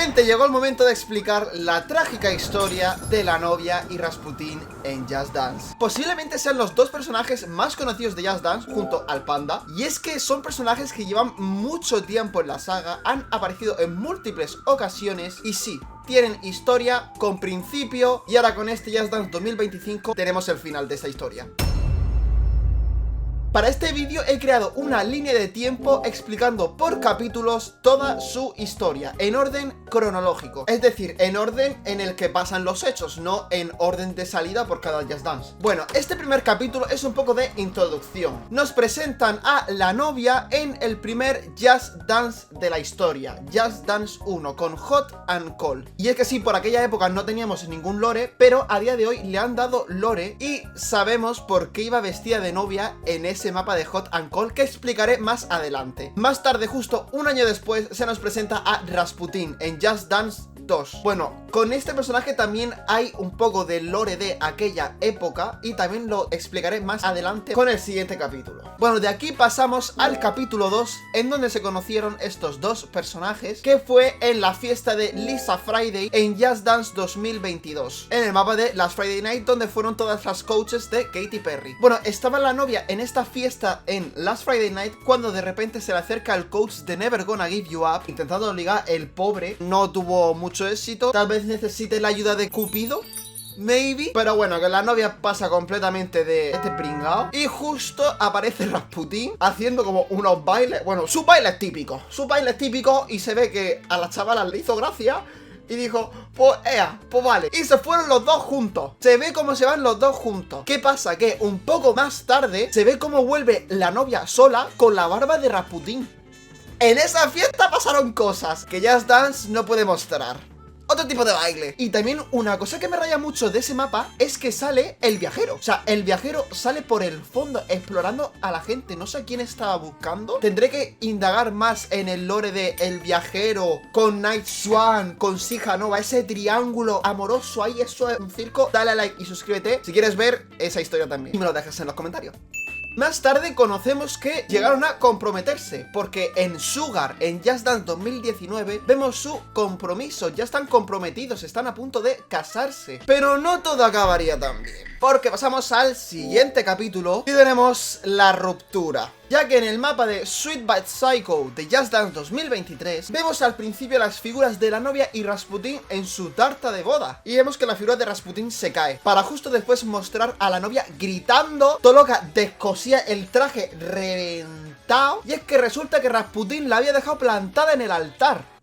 Finalmente llegó el momento de explicar la trágica historia de la novia y Rasputin en Just Dance. Posiblemente sean los dos personajes más conocidos de Just Dance junto al panda, y es que son personajes que llevan mucho tiempo en la saga, han aparecido en múltiples ocasiones y sí, tienen historia con principio, y ahora con este Just Dance 2025 tenemos el final de esta historia. Para este vídeo he creado una línea de tiempo explicando por capítulos toda su historia, en orden cronológico, es decir, en orden en el que pasan los hechos, no en orden de salida por cada Just Dance. Bueno, este primer capítulo es un poco de introducción. Nos presentan a la novia en el primer Just Dance de la historia, Just Dance 1, con Hot and Cold. Y es que sí, por aquella época no teníamos ningún lore, pero a día de hoy le han dado lore y sabemos por qué iba vestida de novia en ese mapa de Hot and Cold, que explicaré más adelante. Más tarde, justo un año después, se nos presenta a Rasputin en Just Dance 2. Bueno, con este personaje también hay un poco de lore de aquella época y también lo explicaré más adelante con el siguiente capítulo. Bueno, de aquí pasamos al capítulo 2, en donde se conocieron estos dos personajes, que fue en la fiesta de Lisa Friday en Just Dance 2022, en el mapa de Last Friday Night, donde fueron todas las coaches de Katy Perry. Bueno, estaba la novia en esta fiesta en Last Friday Night cuando de repente se le acerca el coach de Never Gonna Give You Up, intentando ligar. El pobre no tuvo mucho éxito, tal vez necesite la ayuda de Cupido, maybe, pero bueno, que la novia pasa completamente de este pringao y justo aparece Rasputin haciendo como unos bailes. Bueno, su baile es típico y se ve que a las chavalas le hizo gracia y dijo, pues vale. Y se fueron los dos juntos. Se ve cómo se van los dos juntos. ¿Qué pasa? Que un poco más tarde se ve cómo vuelve la novia sola con la barba de Rasputin. En esa fiesta pasaron cosas que Just Dance no puede mostrar. Otro tipo de baile. Y también una cosa que me raya mucho de ese mapa es que sale el viajero. O sea, el viajero sale por el fondo explorando a la gente. No sé a quién estaba buscando. Tendré que indagar más en el lore de el viajero con Night Swan, con Sihanoukka, ese triángulo amoroso ahí. Eso es un circo. Dale a like y suscríbete si quieres ver esa historia también. Y me lo dejas en los comentarios. Más tarde conocemos que llegaron a comprometerse, porque en Sugar, en Just Dance 2019, vemos su compromiso. Ya están comprometidos, están a punto de casarse. Pero no todo acabaría tan bien, porque pasamos al siguiente capítulo y tenemos la ruptura. Ya que en el mapa de Sweet But Psycho de Just Dance 2023 vemos al principio las figuras de la novia y Rasputin en su tarta de boda, y vemos que la figura de Rasputin se cae, para justo después mostrar a la novia gritando, todo loca, descosía el traje reventado, y es que resulta que Rasputin la había dejado plantada en el altar.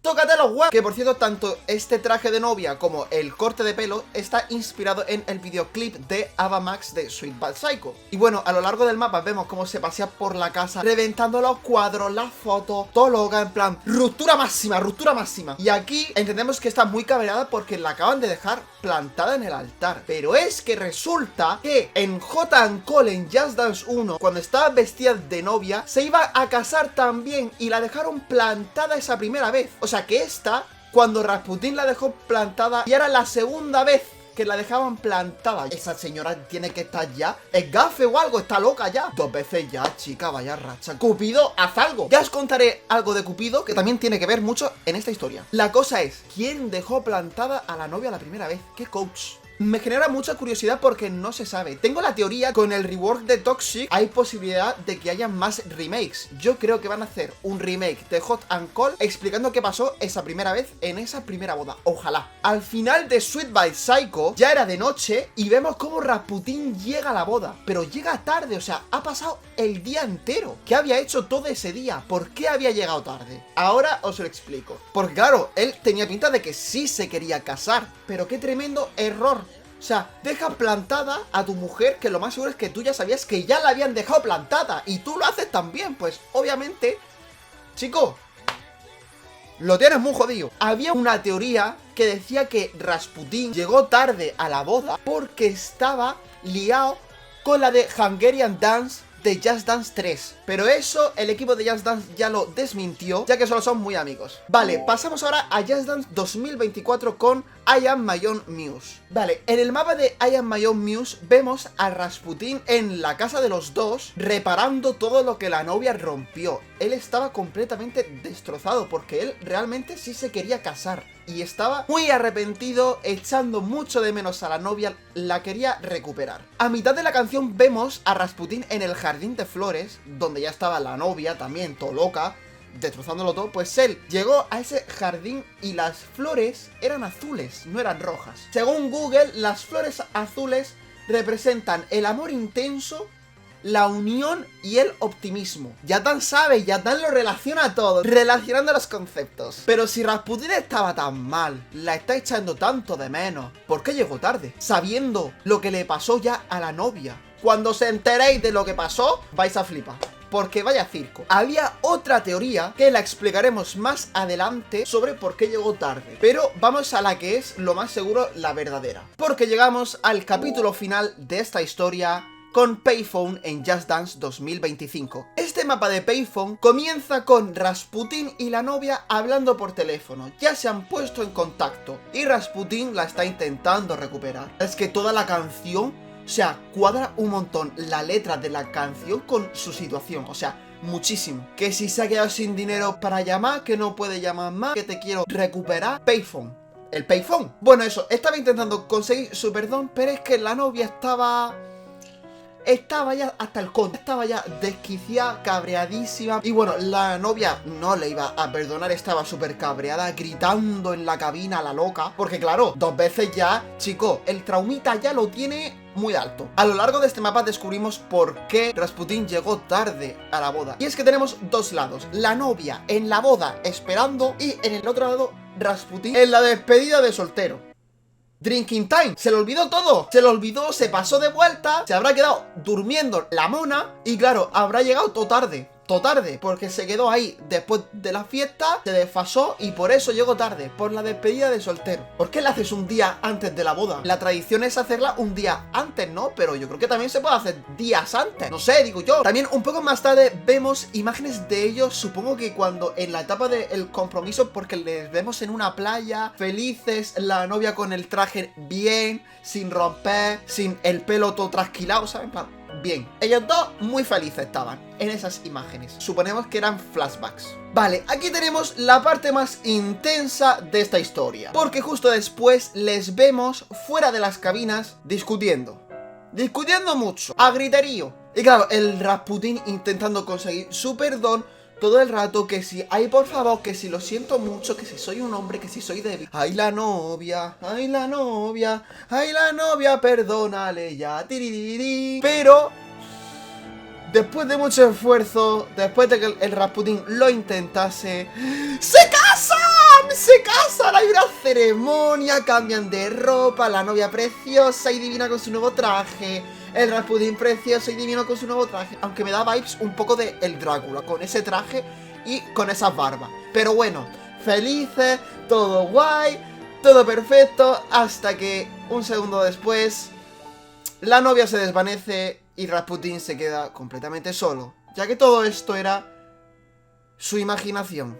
¡Tócate los huevos! Que por cierto, tanto este traje de novia como el corte de pelo está inspirado en el videoclip de Ava Max de Sweet But Psycho. Y bueno, a lo largo del mapa vemos cómo se pasea por la casa, reventando los cuadros, las fotos, todo loca, en plan, ruptura máxima, ruptura máxima. Y aquí entendemos que está muy cabreada porque la acaban de dejar plantada en el altar. Pero es que resulta que en Hot and Cold en Just Dance 1, cuando estaba vestida de novia, se iba a casar también y la dejaron plantada esa primera vez. O sea que esta, cuando Rasputin la dejó plantada, y era la segunda vez que la dejaban plantada. Esa señora tiene que estar ya, es gafe o algo, está loca ya. 2 veces ya, chica, vaya racha. Cupido, haz algo. Ya os contaré algo de Cupido que también tiene que ver mucho en esta historia. La cosa es, ¿quién dejó plantada a la novia la primera vez? ¿Qué coach? Me genera mucha curiosidad porque no se sabe. Tengo la teoría, con el rework de Toxic hay posibilidad de que haya más remakes. Yo creo que van a hacer un remake de Hot and Cold explicando qué pasó esa primera vez en esa primera boda. Ojalá. Al final de Sweet But Psycho ya era de noche y vemos cómo Rasputin llega a la boda, pero llega tarde, o sea, ha pasado el día entero. ¿Qué había hecho todo ese día? ¿Por qué había llegado tarde? Ahora os lo explico. Porque claro, él tenía pinta de que sí se quería casar, pero qué tremendo error. O sea, deja plantada a tu mujer, que lo más seguro es que tú ya sabías que ya la habían dejado plantada y tú lo haces también. Pues obviamente, chico, lo tienes muy jodido. Había una teoría que decía que Rasputin llegó tarde a la boda porque estaba liado con la de Hungarian Dance de Just Dance 3. Pero eso el equipo de Just Dance ya lo desmintió, ya que solo son muy amigos. Vale, pasamos ahora a Just Dance 2024 con I Am My Own Muse. Vale, en el mapa de I Am My Own Muse vemos a Rasputin en la casa de los dos reparando todo lo que la novia rompió. Él estaba completamente destrozado porque él realmente sí se quería casar y estaba muy arrepentido, echando mucho de menos a la novia, la quería recuperar. A mitad de la canción vemos a Rasputin en el jardín de flores, donde ya estaba la novia también, todo loca, destrozándolo todo. Pues él llegó a ese jardín y las flores eran azules, no eran rojas. Según Google, las flores azules representan el amor intenso, la unión y el optimismo. Yatan sabe, Yatan lo relaciona todo, relacionando los conceptos. Pero si Rasputin estaba tan mal, la está echando tanto de menos, ¿por qué llegó tarde? Sabiendo lo que le pasó ya a la novia. Cuando se enteréis de lo que pasó, vais a flipar. Porque vaya circo. Había otra teoría que la explicaremos más adelante sobre por qué llegó tarde. Pero vamos a la que es, lo más seguro, la verdadera. Porque llegamos al capítulo final de esta historia con Payphone en Just Dance 2025. Este mapa de Payphone comienza con Rasputin y la novia hablando por teléfono. Ya se han puesto en contacto y Rasputin la está intentando recuperar. Es que toda la canción, o sea, cuadra un montón la letra de la canción con su situación, o sea, muchísimo. Que si se ha quedado sin dinero para llamar, que no puede llamar más, que te quiero recuperar. Payphone. El Payphone. Bueno, eso, estaba intentando conseguir su perdón, pero es que la novia estaba ya hasta el coño, estaba ya desquiciada, cabreadísima. Y bueno, la novia no le iba a perdonar, estaba súper cabreada, gritando en la cabina a la loca. Porque claro, 2 veces ya, chico, el traumita ya lo tiene muy alto. A lo largo de este mapa descubrimos por qué Rasputin llegó tarde a la boda. Y es que tenemos dos lados, la novia en la boda esperando y en el otro lado Rasputin en la despedida de soltero. Drinking time, se le olvidó todo, se le olvidó, se pasó de vuelta, se habrá quedado durmiendo la mona y claro, habrá llegado todo tarde, porque se quedó ahí después de la fiesta, se desfasó y por eso llegó tarde, por la despedida de soltero. ¿Por qué la haces un día antes de la boda? La tradición es hacerla un día antes, ¿no? Pero yo creo que también se puede hacer días antes, no sé, digo yo. También un poco más tarde vemos imágenes de ellos, supongo que cuando en la etapa del compromiso, porque les vemos en una playa, felices, la novia con el traje bien, sin romper, sin el pelo todo trasquilado, ¿saben? Bien, ellos dos muy felices estaban en esas imágenes. Suponemos que eran flashbacks. Vale, aquí tenemos la parte más intensa de esta historia, porque justo después les vemos fuera de las cabinas discutiendo mucho, a griterío. Y claro, el Rasputin intentando conseguir su perdón todo el rato, que si, ay por favor, que si lo siento mucho, que si soy un hombre, que si soy débil. Ay la novia, ay la novia, ay la novia, perdónale ya, tiririri. Pero después de mucho esfuerzo, después de que el Rasputin lo intentase, ¡se casan! ¡Se casan! Hay una ceremonia, cambian de ropa, la novia preciosa y divina con su nuevo traje, el Rasputin precioso y divino con su nuevo traje. Aunque me da vibes un poco de el Drácula, con ese traje y con esas barbas. Pero bueno, felices, todo guay, todo perfecto, hasta que un segundo después la novia se desvanece y Rasputin se queda completamente solo, ya que todo esto era su imaginación.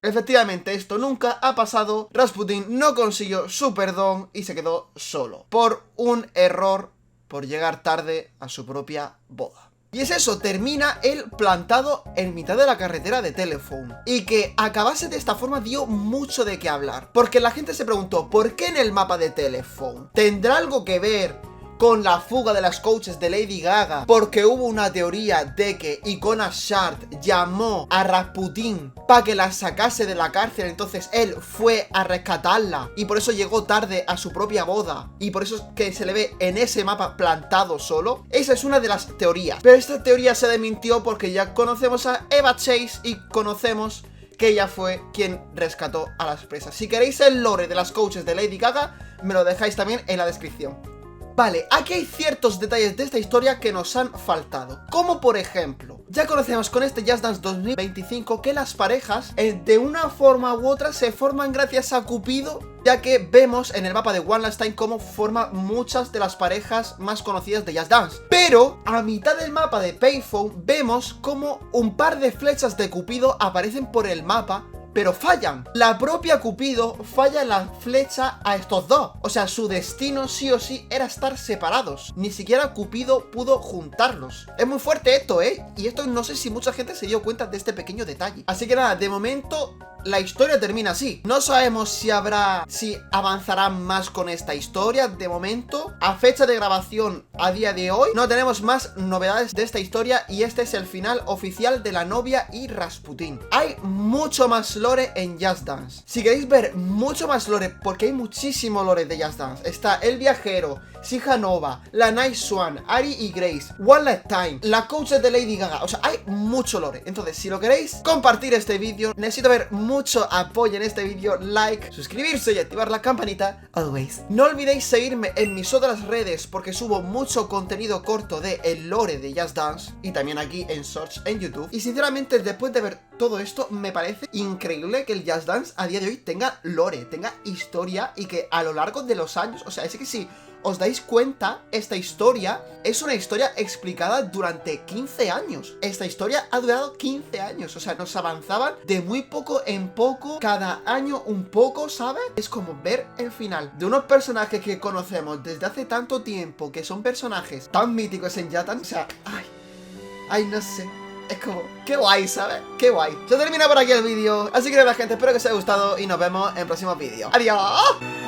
Efectivamente, esto nunca ha pasado. Rasputin no consiguió su perdón y se quedó solo por un error, por llegar tarde a su propia boda. Y es eso, termina él plantado en mitad de la carretera de Telephone. Y que acabase de esta forma dio mucho de qué hablar, porque la gente se preguntó, ¿por qué en el mapa de Telephone? ¿Tendrá algo que ver con la fuga de las coaches de Lady Gaga? Porque hubo una teoría de que Icona Shard llamó a Rasputin para que la sacase de la cárcel, entonces él fue a rescatarla y por eso llegó tarde a su propia boda y por eso es que se le ve en ese mapa plantado solo. Esa es una de las teorías, pero esta teoría se desmintió porque ya conocemos a Eva Chase y conocemos que ella fue quien rescató a las presas. Si queréis el lore de las coaches de Lady Gaga, me lo dejáis también en la descripción. Vale, aquí hay ciertos detalles de esta historia que nos han faltado, como por ejemplo, Ya conocemos con este Just Dance 2025 que las parejas, de una forma u otra, se forman gracias a Cupido, ya que vemos en el mapa de One Last Time cómo forma muchas de las parejas más conocidas de Just Dance. Pero a mitad del mapa de Payphone vemos como un par de flechas de Cupido aparecen por el mapa, pero fallan. La propia Cupido falla la flecha a estos dos. O sea, su destino sí o sí era estar separados. Ni siquiera Cupido pudo juntarlos. Es muy fuerte esto, ¿eh? Y esto no sé si mucha gente se dio cuenta de este pequeño detalle. Así que nada, de momento la historia termina así. No sabemos si avanzarán más con esta historia. De momento, a fecha de grabación a día de hoy, no tenemos más novedades de esta historia. Y este es el final oficial de la novia y Rasputin. Hay mucho más lore en Just Dance. Si queréis ver mucho más lore, porque hay muchísimo lore de Just Dance, está el viajero, Sihanoba, la Night Swan, Ari y Grace, One Last Time, la coach de Lady Gaga. O sea, hay mucho lore. Entonces, si lo queréis compartir este vídeo, necesito ver mucho apoyo en este vídeo, like, suscribirse y activar la campanita, always. No olvidéis seguirme en mis otras redes, porque subo mucho contenido corto de el lore de Just Dance, y también aquí en Shorts en YouTube. Y sinceramente, después de ver todo esto, me parece increíble que el Just Dance a día de hoy tenga lore, tenga historia, y que a lo largo de los años, o sea, es que si os dais cuenta, esta historia es una historia explicada durante 15 años. Esta historia ha durado 15 años. O sea, nos avanzaban de muy poco en poco, cada año un poco, ¿sabes? Es como ver el final de unos personajes que conocemos desde hace tanto tiempo, que son personajes tan míticos en Just Dance. O sea, ay, no sé. Es como, qué guay, ¿sabes? Qué guay. Se termina por aquí el vídeo. Así que nada, gente, espero que os haya gustado y nos vemos en próximos vídeos. ¡Adiós!